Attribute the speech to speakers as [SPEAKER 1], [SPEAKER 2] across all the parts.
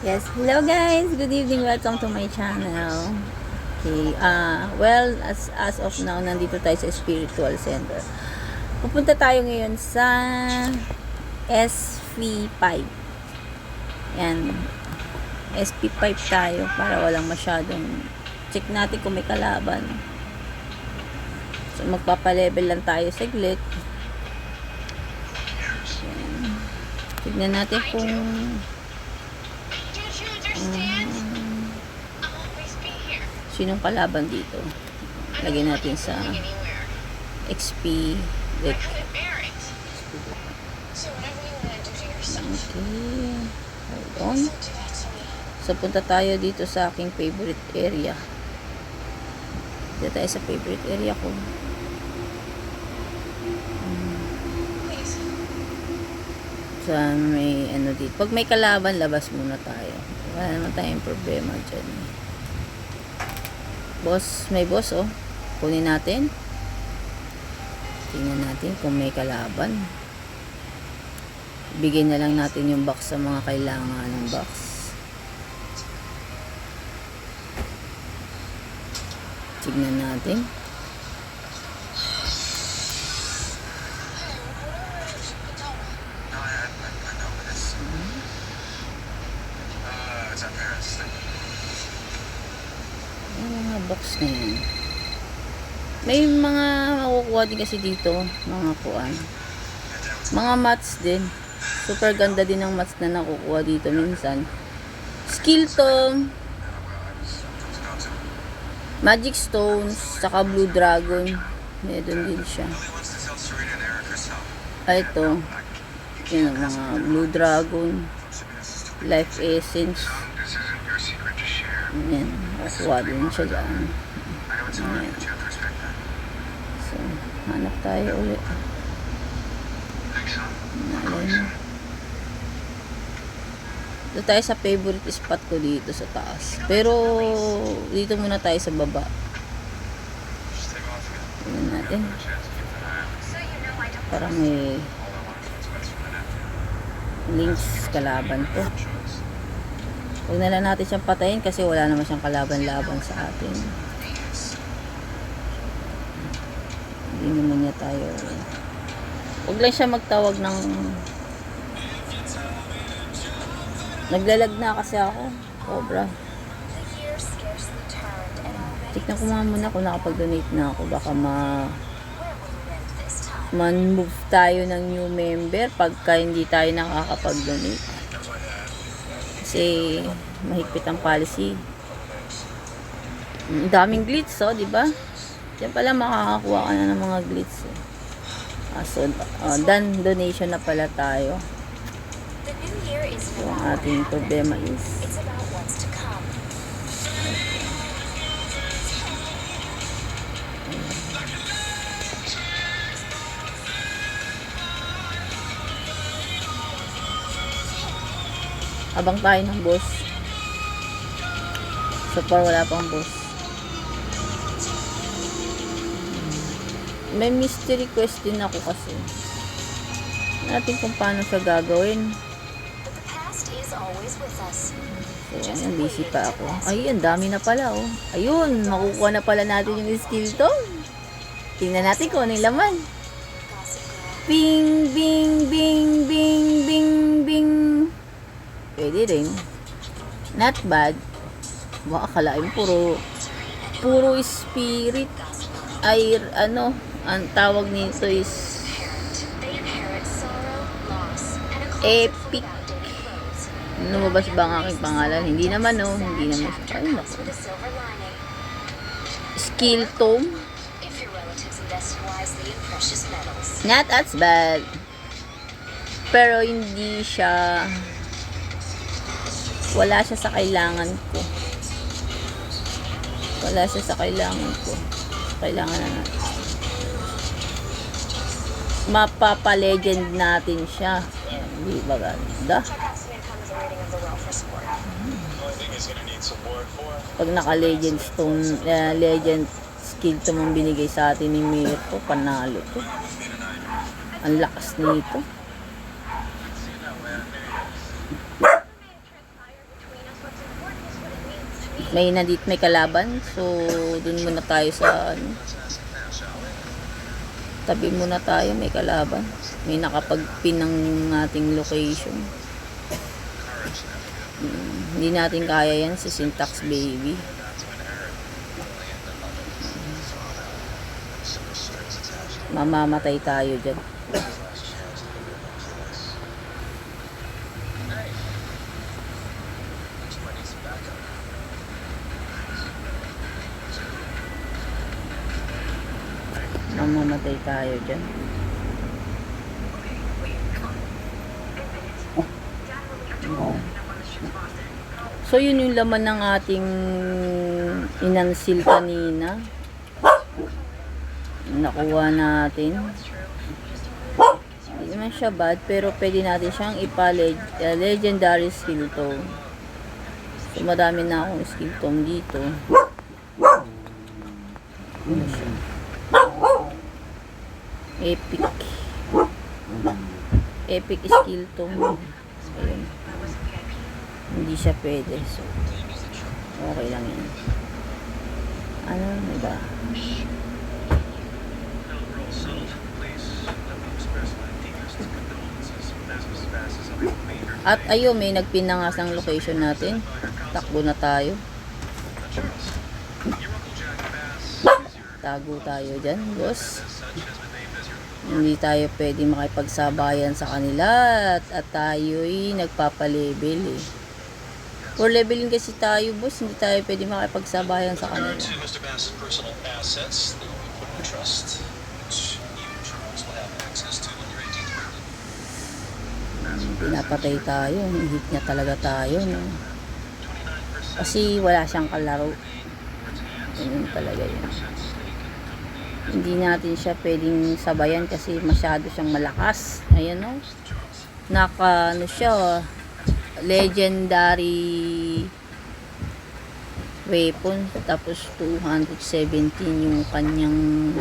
[SPEAKER 1] Yes, hello guys, good evening, welcome to my channel. Okay, well, as of now, nandito tayo sa Spiritual Center. Pupunta tayo ngayon sa SP5. Yan, SP5 tayo para walang masyadong check natin kung may kalaban. So, magpapalevel lang tayo saglit. Yan. Tignan natin kung sinong kalaban dito. Lagyan natin sa XP deck. Okay. Hold on. So, punta tayo dito sa aking favorite area. Dito tayo sa favorite area ko. Saan may ano dito. Pag may kalaban, labas muna tayo. Wala naman tayong problema dyan. Boss, may boss oh. Kunin natin. Tingnan natin kung may kalaban. Bigyan na lang natin yung box sa mga kailangan ng box. Tignan natin. Yung mga box na yan. May mga makukuha din kasi dito. Mga kuan. Mga mats din. Super ganda din ng mats na nakukuha dito minsan. Skill Tome, Magic Stones, saka Blue Dragon. Meron din siya. Ito. Yan ang mga Blue Dragon. Life Essence. Yan. Nakuha din siya dyan. Yan. So, hanap tayo ulit. Ito tayo sa favorite spot ko dito sa taas. Pero, dito muna tayo sa baba. Tingnan natin. Parang may links kalaban to. Huwag na lang natin siyang patayin kasi wala naman siyang kalaban-laban sa atin. Hindi naman niya tayo. Huwag lang siya magtawag ng... Naglalag na kasi ako. Cobra. Tignan ko muna kung nakapag-donate na ako. Baka man-move tayo ng new member pagka hindi tayo nakakapag-donate. Kasi mahigpit ang policy. Ang daming glitch, oh, di ba? Diyan pala makakakuha ka na ng mga glitch. So, done donation na pala tayo. So, ang ating problema is abang tayo ng boss. So far wala pang boss. May mystery quest din ako kasi. Natin kung paano siya gagawin. So ayan, busy pa ako. Ay, ang dami na pala oh. Ayun, makukuha na pala natin yung skill to. Tingnan natin kung ano yung laman. Bing, bing, bing, bing, bing, bing. Pwede rin. Not bad. Baka akalain puro spirit. Ay, ano, ang tawag nito is epic. Lumabas ba ang aking pangalan? Hindi naman, no. Hindi naman. Ay, naku. Skill Tome. Not as bad. Pero hindi siya... Wala siya sa kailangan ko. Wala siya sa kailangan ko. Kailangan na natin. Mapapa-legend natin siya. Hindi ba ganda? Pag naka-legend stone, legend skill to mong binigay sa atin ni Mirko, panalo to. Ang lakas nito. may nandit may kalaban. So, dun muna tayo sa ano, tabi muna tayo, may kalaban. May nakapag-pin ng ating location. Hindi natin kaya yan si Syntax Baby. Mamamatay tayo dyan. Mamamatay tayo dyan. So, yun yung laman ng ating inansil kanina. Nakuha natin. Hindi naman siya bad, pero pwede natin siyang legendary skill tome. So, madami na akong skill tome dito. Ano siya? Epic skill tome. Ayun. Hindi siya pwede. So, okay lang yan. Ano ba? At ayun, may nagpinangas ng location natin. Takbo na tayo. Tago tayo dyan, boss. Hindi tayo pwede makipagsabayan sa kanila at tayo'y nagpapalevel eh. For leveling kasi tayo, boss, hindi tayo pwede makipagsabayan sa kanila. Pinapatay tayo, hit niya talaga tayo, no? Kasi wala siyang kalaro. Ganun talaga yun. Hindi natin siya pwedeng sabayan kasi masyado siyang malakas. Ayan, no? Ano siya, legendary weapon. Tapos 217 yung kanyang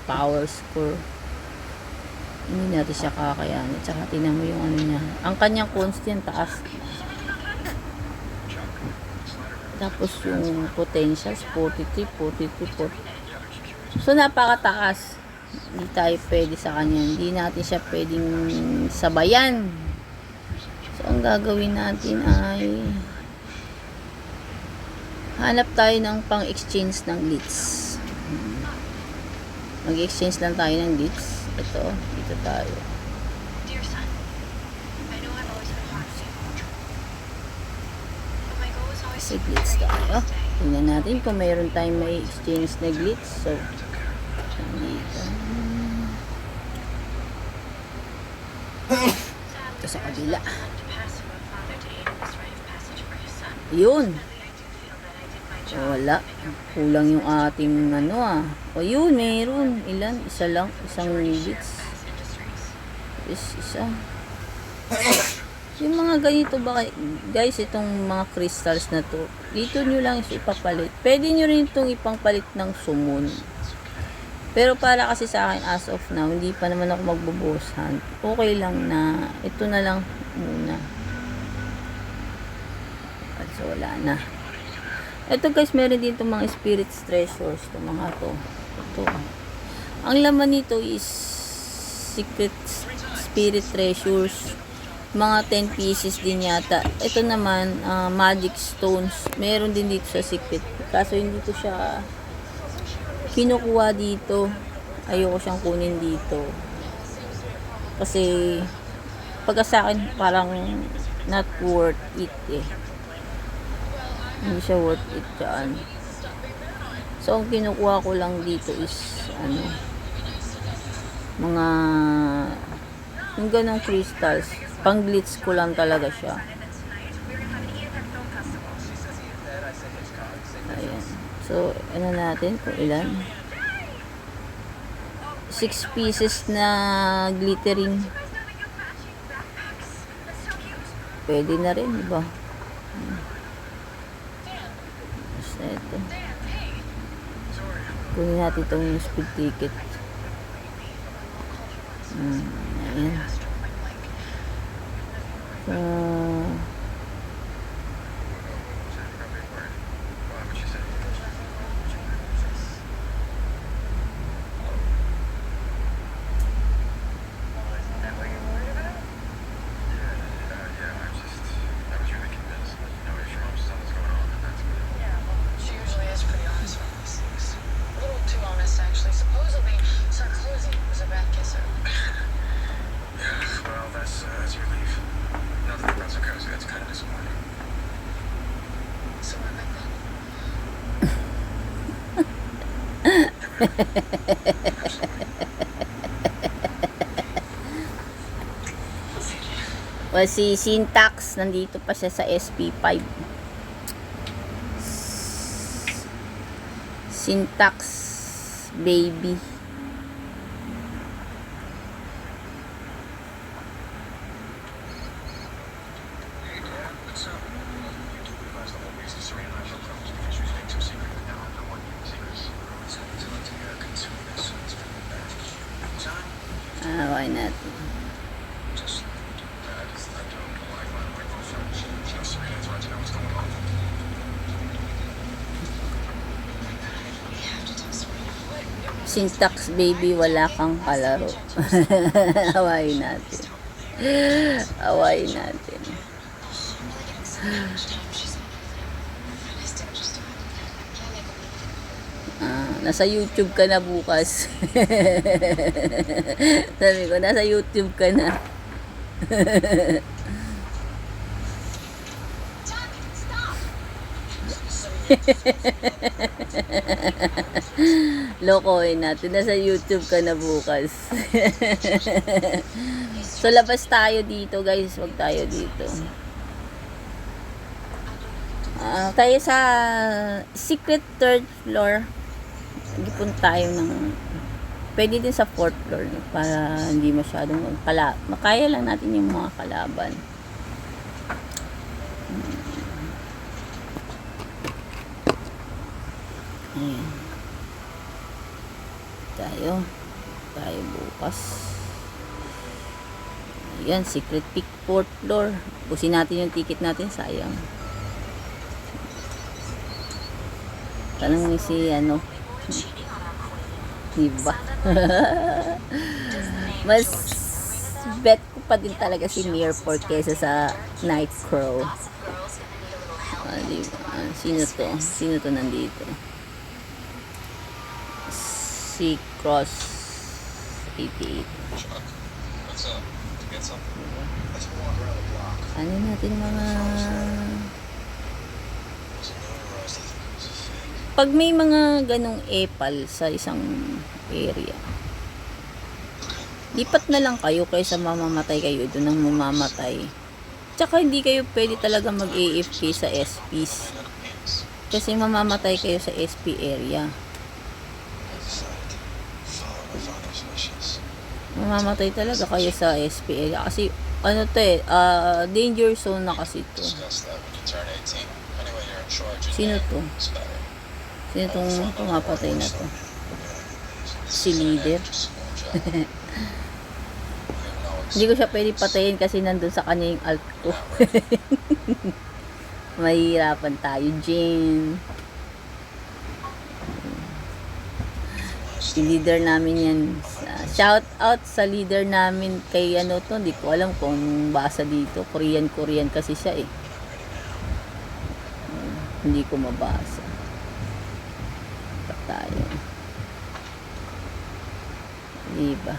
[SPEAKER 1] power score. Hindi natin siya kakayanin. Tsaka tingnan mo yung ano niya. Ang kanyang constant taas. Tapos yung potentials 43, 42, 40. So napakataas. Hindi tayo pwede sa kanya. Hindi natin siya pwedeng sabayan. So ang gagawin natin ay hanap tayo ng pang-exchange ng glitch. Mag-exchange lang tayo ng glitch. Ito, dito tayo. Kasi glitch tayo. Tingnan natin kung mayroon tayong may exchange na glitch. So, dito. Ito sa kabila. Yun. Wala. Kulang yung ating ano ah. O yun, mayroon. Ilan? Isa lang. Isang glitch. Isa. Yung mga ganito ba, guys, itong mga crystals na to, dito nyo lang ipapalit. Pwede nyo rin itong ipangpalit ng summon. Pero para kasi sa akin, as of now, hindi pa naman ako magbo-boss hunt. Okay lang na, ito na lang muna. So, wala na. Ito guys, meron din itong mga spirit treasures. Itong mga to. Ito. Ang laman nito is secret spirit treasures. Mga 10 pieces din yata. Ito naman, magic stones. Meron din dito sa secret. Kaso hindi ko siya kinukuha dito. Ayoko siyang kunin dito. Kasi pagka sa akin parang not worth it eh. Hindi siya worth it dyan. So, ang kinukuha ko lang dito is, ano, mga, yung ganong crystals. Pang glitch ko lang talaga siya. Ayan. So, ano natin, kung ilan? 6 pieces na glittering. Pwede na rin, diba? Ito. Kunin natin itong speed ticket. Ayan. So, Well, si Syntax, nandito pa siya sa SP5. Syntax baby. Why natin. Syntax baby, wala kang kalaro. Awayin natin. Awayin natin. Nasa YouTube ka na bukas. Sabi ko, nasa YouTube ka na. Lokohin natin, nasa YouTube ka na bukas. So labas tayo dito guys, wag tayo dito. Tayo sa secret third floor. Gipon tayo ng pwede din sa fourth floor para hindi masyadong makaya lang natin yung mga kalaban. Ayan. Tayo bukas. Ayan, secret pick fourth floor. Pusin natin yung ticket natin, sayang. Tanong ni si diba? Mas bet ko pa din talaga si Mirror kaysa sa Nightcrow. Diba? Sino to nandito? Si Cross 88. Ano natin mga pag may mga ganong epal sa isang area, lipat na lang kayo kaysa mamamatay kayo doon ng mamamatay. Tsaka hindi kayo pwede talaga mag-AFK sa SPs kasi mamamatay kayo sa SP area. Mamamatay talaga kayo sa SP area kasi danger zone na kasi to. Sino to? Sino itong pumapatay na to? Si leader. Hindi ko siya pwede patayin kasi nandun sa kanya yung alt ko. Mahirapan tayo, Jane. Si leader namin yan. Shout out sa leader namin kay to. Hindi ko alam kung basa dito. Korean kasi siya eh. Hindi ko mabasa. Tayo. Diba?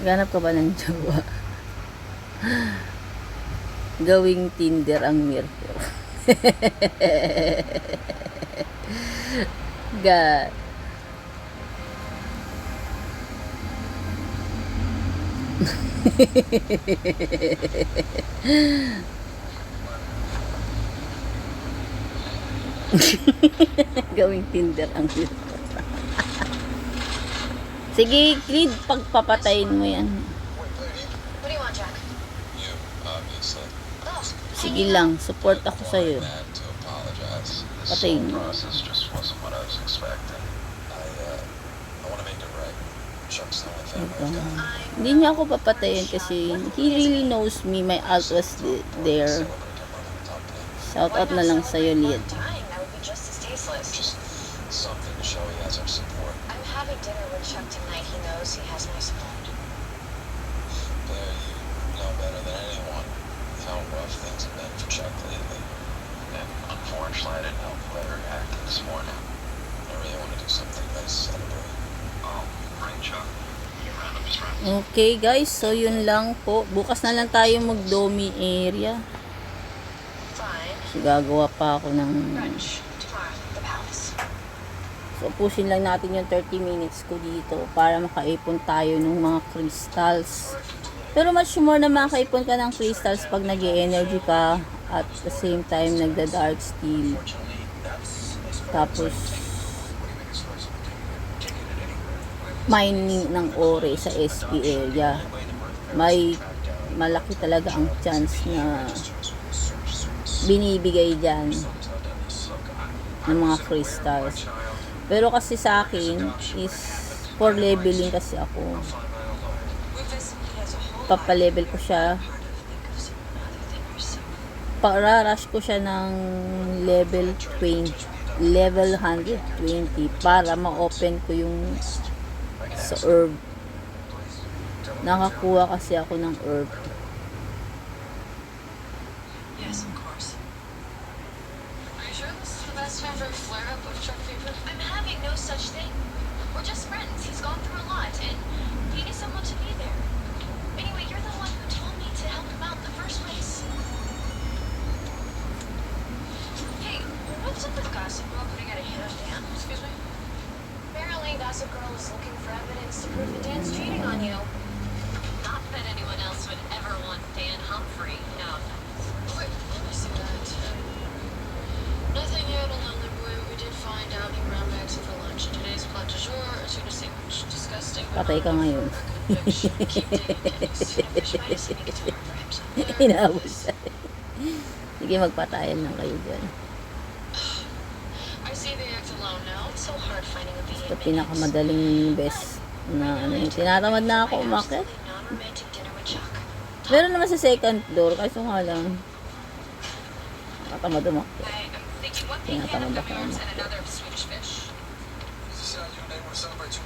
[SPEAKER 1] Ganap ka ba ng jowa? Gawing Tinder ang Mirror. God. Gawing Tinder ang Mirror. Sige, Creed, pagpapatayin mo yan. Sige lang, support ako sa'yo. Patayin mo. Hindi niya ako papatayin kasi he really knows me. My alt was there. Shout out na lang sa'yo, Liad.
[SPEAKER 2] I'm having dinner with Chuck tonight. He knows he has my support.
[SPEAKER 3] Blair, you know better than anyone how rough things have been for Chuck lately. And unfortunately, I didn't know Blair reacted this morning. I really want to do something nice to celebrate.
[SPEAKER 4] Oh, bring Chuck.
[SPEAKER 1] Okay guys, so yun lang po. Bukas na lang tayo mag-domi area.
[SPEAKER 2] Fine.
[SPEAKER 1] So, gagawa pa ako ng...
[SPEAKER 2] Brunch. Tomorrow, the palace.
[SPEAKER 1] So, pusin lang natin yung 30 minutes ko dito para makaipon tayo ng mga crystals. Pero much more na makaipon ka ng crystals pag nag-energy ka at the same time nagda-dark steel. Tapos, mining ng ore sa SP area. May malaki talaga ang chance na binibigay dyan ng mga crystals. Pero kasi sa akin is for leveling kasi ako. Papalevel ko siya. Para-rush ko siya ng level 20, level 120 para ma-open ko yung sa herb. Nakakuha kasi ako ng herb.
[SPEAKER 2] Yes, of course. Are you sure this is the best time for a flare-up of truck fever? I'm having no such thing. We're just friends. He's gone through a lot, and he needs someone to be there. Anyway, you're the one who told me to help him out in the first place. Hey, what's up with Gossip Girl putting out a hit on Dan? Excuse me? Apparently, Gossip Girl is looking for evidence to prove that Dan's cheating on you. Not that anyone else would ever want Dan Humphrey. No. Wait, let me see that. Nothing yet on Lonely Boy. We did find out he ran back for lunch. Today's plat du jour, a tuna sandwich. Disgusting. but
[SPEAKER 1] Patay ka
[SPEAKER 2] not
[SPEAKER 1] ngayon.
[SPEAKER 2] for conviction. Keep dating Dennis. Fish might have seen me tomorrow, perhaps.
[SPEAKER 1] Inaabot siya. Sige, magpatayan lang kayo dyan.
[SPEAKER 2] I see they act alone now. It's so hard finding a
[SPEAKER 1] Ito
[SPEAKER 2] BA minutes.
[SPEAKER 1] pinakamadaling best na ano yung tinatamad na ako umakit.
[SPEAKER 2] Absolutely non-romantic dinner with Chuck.
[SPEAKER 1] Meron naman sa second floor, kasi nga lang nakatamad umakit.
[SPEAKER 2] I'm thinking one thing
[SPEAKER 1] Tinatamad
[SPEAKER 2] and
[SPEAKER 1] ako
[SPEAKER 2] and
[SPEAKER 1] umakit.
[SPEAKER 2] another Swedish fish.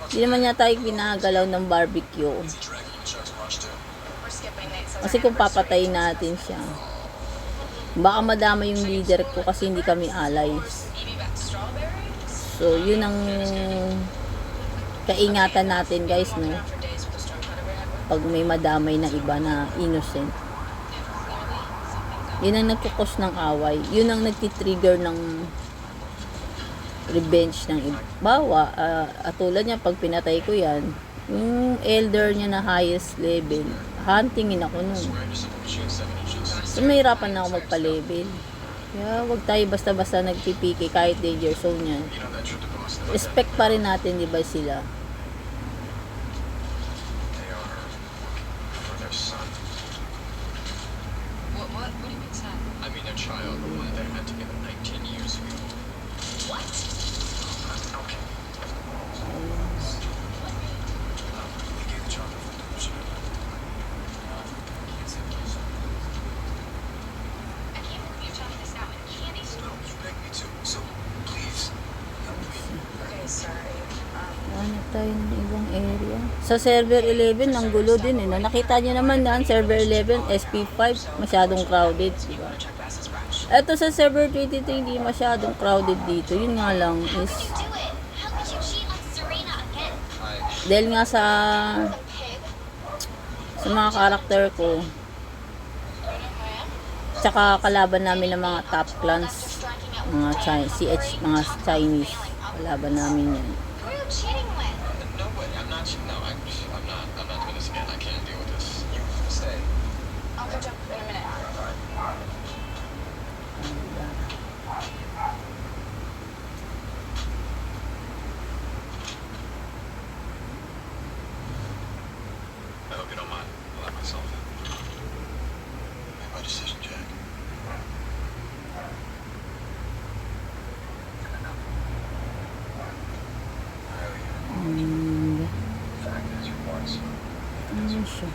[SPEAKER 1] Hindi naman niya tayo pinagalaw ng barbecue.
[SPEAKER 2] We're skipping it. So
[SPEAKER 1] Kasi kung papatayin natin siya, baka madama yung leader ko kasi hindi kami allies.
[SPEAKER 2] Evie back strawberries.
[SPEAKER 1] So, yun ang kaingatan natin guys, no?
[SPEAKER 2] Walking around for days with a strong cut over head.
[SPEAKER 1] Pag may madamay na iba na innocent. Yun ang nagkukos ng away. Yun ang nagtitrigger ng revenge ng iba. Bawa, tulad niya, pag pinatay ko yan, yung elder niya na highest level, huntingin ako nun. So, mahirapan na ako magpa-level. Kaya, wag tayo basta-basta nagpipiki kahit danger zone yan. Respect pa rin natin, di ba sila?
[SPEAKER 3] They are looking for their son.
[SPEAKER 2] What do you mean, son?
[SPEAKER 3] I mean their child, the one they met together 19 years ago.
[SPEAKER 2] What?
[SPEAKER 3] Okay. We gave the child for adoption. Can't say what.
[SPEAKER 2] I can't believe you're telling me this now in a candy store.
[SPEAKER 3] No, you begged me to, so please help me.
[SPEAKER 2] Okay, sorry.
[SPEAKER 1] Ano tayo ng ibang area? Sa server 11, ang gulo din eh. No? Nakita nyo naman na server 11, SP5, masyadong crowded. Diba?
[SPEAKER 2] Check Bass's branch.
[SPEAKER 1] Eto sa server 23, hindi masyadong crowded dito. Yun nga lang is,
[SPEAKER 4] do it? How could you cheat on Serena again?
[SPEAKER 1] dahil nga sa mga karakter ko, tsaka kalaban namin ng mga top clans, mga mga Chinese, kalaban namin yan.
[SPEAKER 4] Who are you cheating with?
[SPEAKER 3] No way, I'm not. No, I'm not doing this again. I can't deal with this. You stay.
[SPEAKER 2] I'll catch up in a minute.
[SPEAKER 3] I hope you don't mind. I'll let myself in. Made my decision, Jack. Fact is, your boy's
[SPEAKER 1] Ano siya?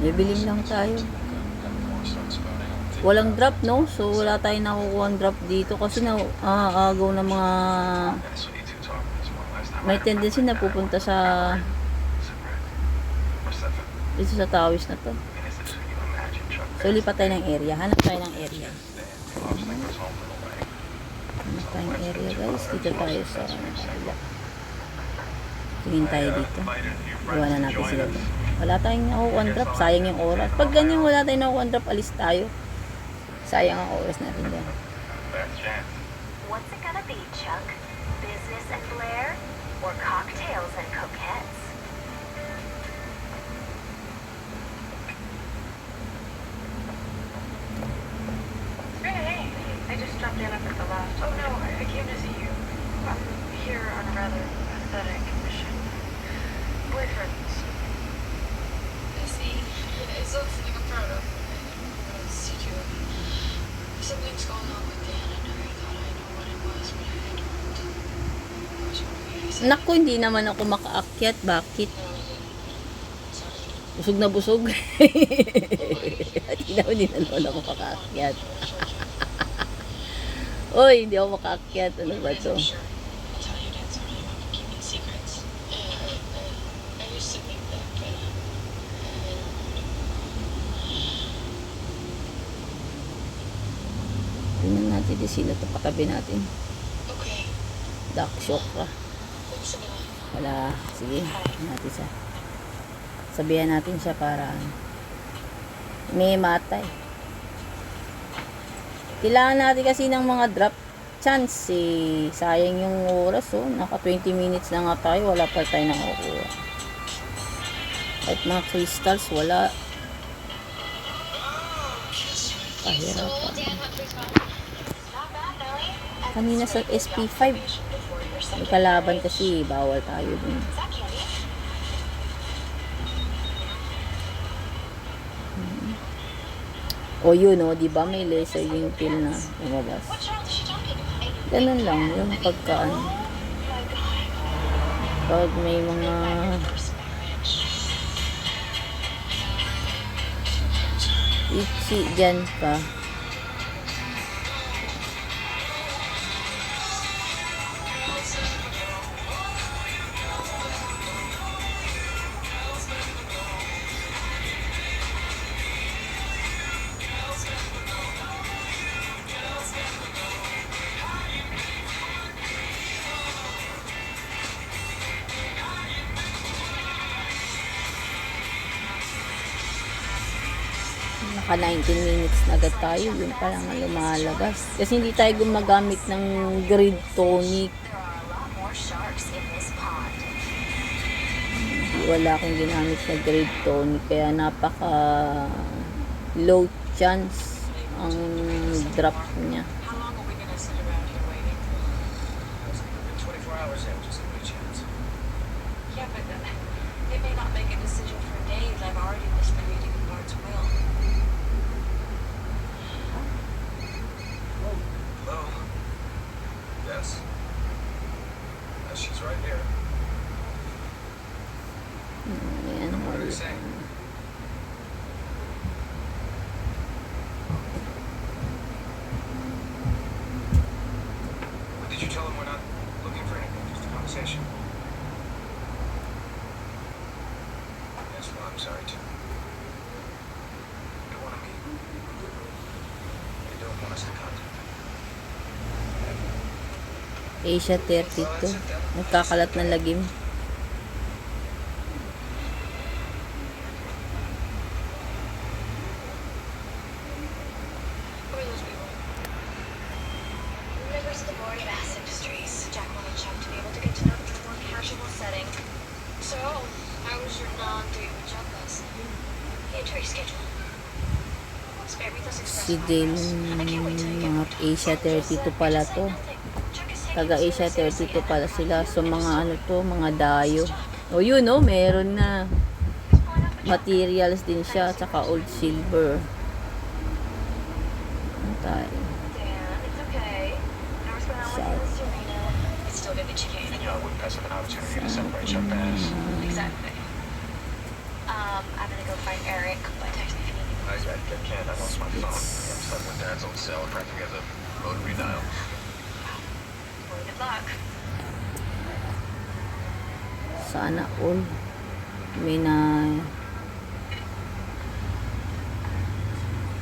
[SPEAKER 1] Bibiling lang tayo.
[SPEAKER 3] before it starts spouting.
[SPEAKER 1] Walang drop, no? So, wala tayong nakukuha ang drop dito kasi na agaw ng mga
[SPEAKER 3] That's what you two talked this one last time.
[SPEAKER 1] may tendency na pupunta sa
[SPEAKER 3] What's that for?
[SPEAKER 1] dito sa tawis na to.
[SPEAKER 3] I mean, is it so you imagine Chuck
[SPEAKER 1] So, lipat tayo ng area. Hanap tayo ng area.
[SPEAKER 3] obviously goes home for the wedding.
[SPEAKER 1] Hanap tayo ng area, guys. Dito tayo sa Tingin tayo dito. Iwanan natin sila doon. Wala tayong nakuha one drop. Sayang yung oras. Pag ganyan wala tayong nakuha one drop, alis tayo. Sayang ang oras natin dyan.
[SPEAKER 5] What's it gonna be, Chuck? Business and flair? Or cocktails and coquettes?
[SPEAKER 6] Hey, I just dropped in up at the loft. Oh no, I came to see you. I'm here on a rather pathetic mission. Boyfriend.
[SPEAKER 2] I see. It's not something I'm proud of. See you. Something's going on with Dan. I never thought I knew what it was, but I don't. I was wondering if you
[SPEAKER 1] Naku, hindi naman ako makaakyat. Bakit? Busog na busog. Hindi naman din naman ako makaakyat. Uy, hindi ako makaakyat. Ano ba to?
[SPEAKER 2] sure. I'll tell you Dan's not really one for keeping secrets. I used to think that, but
[SPEAKER 1] Tingnan natin din sila ito. Patabi natin.
[SPEAKER 2] okay.
[SPEAKER 1] Dark shock ka.
[SPEAKER 2] Thanks again.
[SPEAKER 1] Wala. Sige. Natin siya. Sabihan natin siya para may matay. Kailangan natin kasi ng mga drop chance eh. Sayang yung oras oh. Naka 20 minutes na nga tayo. Wala pa tayo nakukuha. Kahit mga crystals, wala. Kahirapan.
[SPEAKER 2] Dan, what please
[SPEAKER 5] Not bad, Melly.
[SPEAKER 1] Kanina sa SP5. May kalaban kasi. Bawal tayo dun.
[SPEAKER 5] Is that candy?
[SPEAKER 1] O yun o, di ba may laser yung kill na lumabas.
[SPEAKER 5] What child is she talking to?
[SPEAKER 1] Ganun lang, yung pagkaan. Pag may mga itchy dyan pa. Naka 19 minutes na agad tayo, yun pa lang ang lumalabas. Kasi hindi tayo gumagamit ng grid tonic.
[SPEAKER 5] There are a lot more sharks in this pond.
[SPEAKER 1] Wala akong ginamit na grade tonic kaya napaka low chance ang drop niya.
[SPEAKER 6] How long are we gonna sit around here waiting?
[SPEAKER 3] 24 hours in, just give me a chance.
[SPEAKER 6] Yeah, but they may not make a decision for days. I've already missed the reading of Bard's will.
[SPEAKER 3] Hello? Yes? She's right here.
[SPEAKER 1] Ayan,
[SPEAKER 3] What are you saying? Did you tell him we're not looking for anything, just a conversation? Yes, well, I'm sorry too. They want to meet. They don't want us to contact them.
[SPEAKER 1] Asia 32. Nagkakalat ng lagim.
[SPEAKER 2] Who are those people?
[SPEAKER 5] Members of the board of Ass Industries. Jack wanted Chuck to be able to get to know them in a more casual setting.
[SPEAKER 2] So, how was your non-date with Chuck last night?
[SPEAKER 5] He had to reschedule. Spare me those express
[SPEAKER 1] Si Dale,
[SPEAKER 5] flyers. I can't wait till you get
[SPEAKER 1] mga Asia 32 pala to. Taga Asia 32 pala sila. So mga ano to, mga dayo. O yun o, meron na. Materials din siya, tsaka old silver. Ano tayo?
[SPEAKER 5] Dan, it's okay. Hours went on with
[SPEAKER 1] Sad.
[SPEAKER 5] Miss Serena. It's still good that you came.
[SPEAKER 3] And, you know, I wouldn't pass up an opportunity to celebrate Chuck Bass.
[SPEAKER 5] Exactly. I'm gonna go find Eric, but text me if you need me.
[SPEAKER 3] I can't. I lost my phone. I'm stuck with Dad's old cell. Practically has a rotary dial.
[SPEAKER 5] Well, good luck.
[SPEAKER 1] Sana all. May na...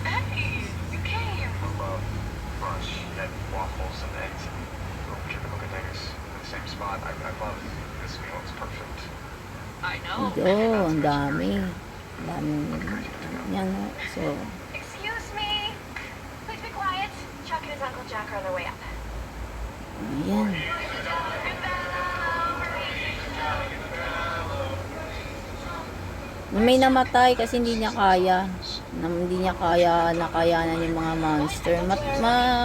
[SPEAKER 6] Hey, you came.
[SPEAKER 3] Brunch. Had waffles and eggs and little chicken nugget in the same spot. I love this meal. It's perfect.
[SPEAKER 6] I know.
[SPEAKER 1] Yo, ang dami. Ang dami. Yan. So,
[SPEAKER 5] Excuse me. Please be quiet. Chuck and his Uncle Jack are on their way up.
[SPEAKER 1] ayan. May namatay kasi hindi niya kaya. Hindi niya kaya nakayanan yung mga monster.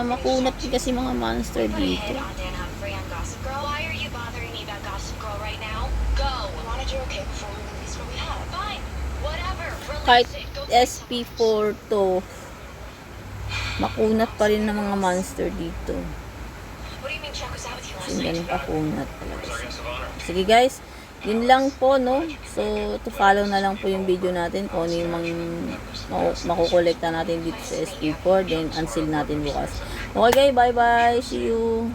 [SPEAKER 1] Makunat din kasi mga monster dito.
[SPEAKER 2] Head on Dan Humphrey on Gossip Girl. Why are you bothering me about Gossip Girl right now? Go. I wanted you okay before we release what we have. Fine. Whatever.
[SPEAKER 1] Kahit
[SPEAKER 2] Release it. Go do something.
[SPEAKER 1] SP4 to, makunat pa rin ng mga monster dito.
[SPEAKER 2] What do you mean Chuck was out with you last
[SPEAKER 1] Kasi
[SPEAKER 2] night?
[SPEAKER 1] ganun kakunat talaga siya. Sige guys, yun lang po, no? So, to follow na lang po yung video natin kung ano yung makukolekta natin dito sa SP4, then unseal natin bukas. Okay guys, bye bye, see you.